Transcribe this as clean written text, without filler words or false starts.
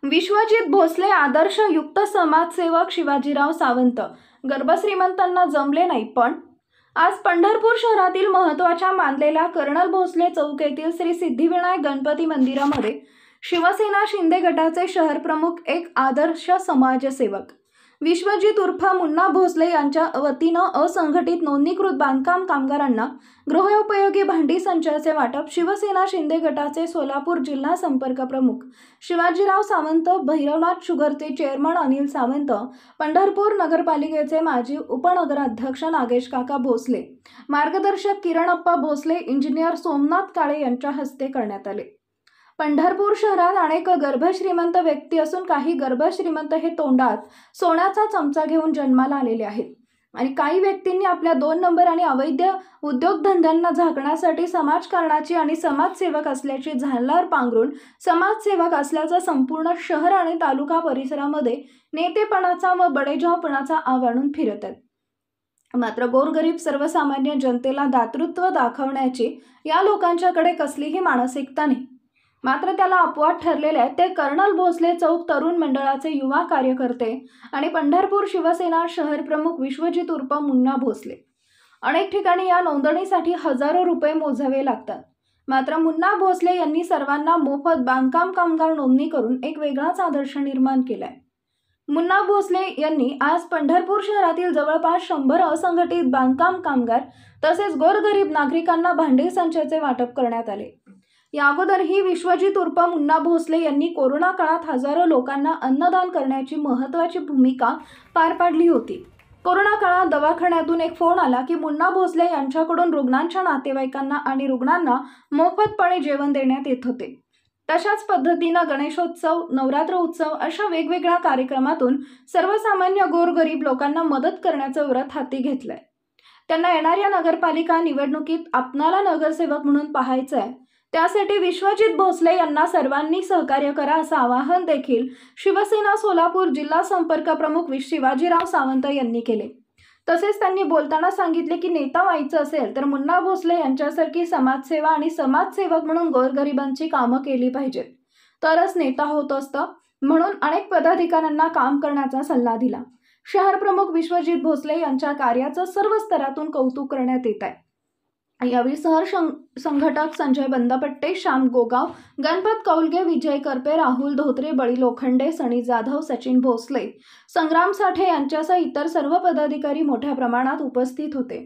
विश्वजित भोसले आदर्श युक्त समाजसेवक शिवाजीराव सावंत गर्भश्रीमंतांना जमले नाही, पण आज पंढरपूर शहरातील महत्त्वाच्या मानलेल्या कर्नल भोसले चौक येथील श्री सिद्धिविनायक गणपती मंदिरामध्ये शिवसेना शिंदे गटाचे शहर प्रमुख एक आदर्श समाजसेवक विश्वजित उर्फ मुन्ना भोसले यांच्या वतीनं असंघटित नोंदणीकृत बांधकाम कामगारांना गृहोपयोगी भांडी संचाचे वाटप शिवसेना शिंदे गटाचे सोलापूर जिल्हा संपर्क प्रमुख शिवाजीराव सावंत, भैरवनाथ शुगरचे चेअरमन अनिल सावंत, पंढरपूर नगरपालिकेचे माजी उपनगराध्यक्ष नागेश काका भोसले, मार्गदर्शक किरणप्पा भोसले, इंजिनियर सोमनाथ काळे यांच्या हस्ते करण्यात आले। पंढरपूर शहरात अनेक गर्भश्रीमंत व्यक्ती असून काही गर्भश्रीमंत हे तोंडात सोन्याचा चमचा घेऊन जन्माला आलेले आहेत आणि काही व्यक्तींनी आपल्या 2 नंबर आणि अवैध उद्योगधंद्यांना झाकण्यासाठी समाजकारणाची आणि समाजसेवक असल्याची झालर पांघरून समाजसेवक असल्याचा संपूर्ण शहर आणि तालुका परिसरामध्ये नेतेपणाचा व बडेजावपणाचा आवाणून फिरत आहेत। मात्र गोरगरीब सर्वसामान्य जनतेला दातृत्व दाखवण्याची या लोकांच्याकडे कसलीही मानसिकता नाही। मात्र त्याला अपवाद ठरलेले आहेत ते कर्नल भोसले चौक तरुण मंडळाचे युवा कार्यकर्ते आणि पंढरपूर शिवसेना शहर प्रमुख विश्वजित उर्फ मुन्ना भोसले। अनेक ठिकाणी या नोंदणीसाठी हजारो रुपये मोजावे लागतात। मात्र मुन्ना भोसले यांनी सर्वांना मोफत बांधकाम कामगार नोंदणी करून एक वेगळाच आदर्श निर्माण केलाय। मुन्ना भोसले यांनी आज पंढरपूर शहरातील जवळपास 100 असंघटित बांधकाम कामगार तसेच गोरगरीब नागरिकांना भांडी संचाचे वाटप करण्यात आले। या अगोदरही विश्वजित उर्फ मुन्ना भोसले यांनी कोरोना काळात हजारो लोकांना अन्नदान करण्याची महत्त्वाची भूमिका पार पाडली होती। कोरोना काळात दवाखान्यातून एक फोन आला की मुन्ना भोसले यांच्याकडून रुग्णांच्या नातेवाईकांना आणि रुग्णांना मोफतपणे जेवण देण्यात येत होते। तशाच पद्धतीनं गणेशोत्सव, नवरात्र उत्सव अशा वेगवेगळ्या कार्यक्रमातून सर्वसामान्य गोरगरीब लोकांना मदत करण्याचं व्रत हाती घेतलंय। त्यांना येणाऱ्या नगरपालिका निवडणुकीत आपणाला नगरसेवक म्हणून पाहायचं आहे, त्यासाठी विश्वजित भोसले यांना सर्वांनी सहकार्य करा असं आवाहन देखील शिवसेना सोलापूर जिल्हा संपर्क प्रमुख शिवाजीराव सावंत यांनी केले। तसेच त्यांनी बोलताना सांगितले की नेता व्हायचं असेल तर मुन्ना भोसले यांच्यासारखी समाजसेवा आणि समाजसेवक म्हणून गोरगरिबांची कामं केली पाहिजेत, तरच नेता होत असतं। म्हणून अनेक पदाधिकाऱ्यांना काम करण्याचा सल्ला दिला। शहर प्रमुख विश्वजित भोसले यांच्या कार्याचं सर्व स्तरातून कौतुक करण्यात येत आहे। यावेळी शहर संघटक संजय बंदपट्टे, श्याम गोगाव, गणपत कौलगे, विजय करपे, राहुल धोत्रे, बळी लोखंडे, सनी जाधव, सचिन भोसले, संग्राम साठे यांच्यासह इतर सर्व पदाधिकारी मोठ्या प्रमाणात उपस्थित होते।